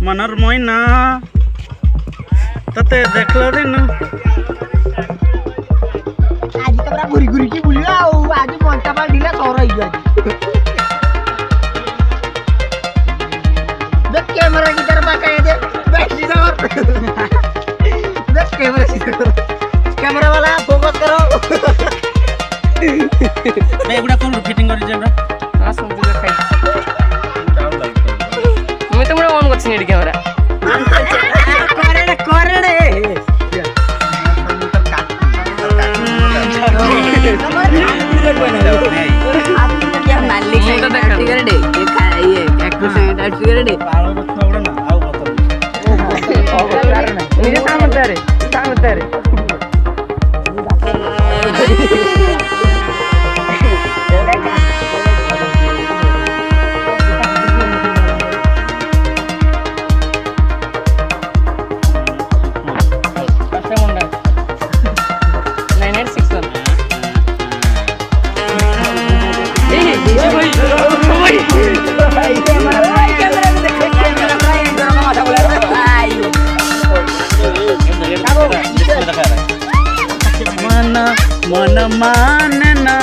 মনৰ মইনা তাতে দেখলো দিন আজি তোমরা ঘুরি ঘুরি কি বুলিলা ও আজি মনটা পাল দিলা সরাই যাই দেখ ক্যামেরা की तरफ आके दे बैठी और देख कैमरा की तरफ कैमरा वाला फोकस करो मैं एगुडा कोन फिटिंग करि जेबरा आ सुनते देखाई मैं তোমরা অন করছি নি ক্যামেরা করে রে मालिक से डांस करे दे ये खाइए एक्टर से डांस करे दे पालो छोड़ ना आओ बता मेरे सामने रे मन मन मानना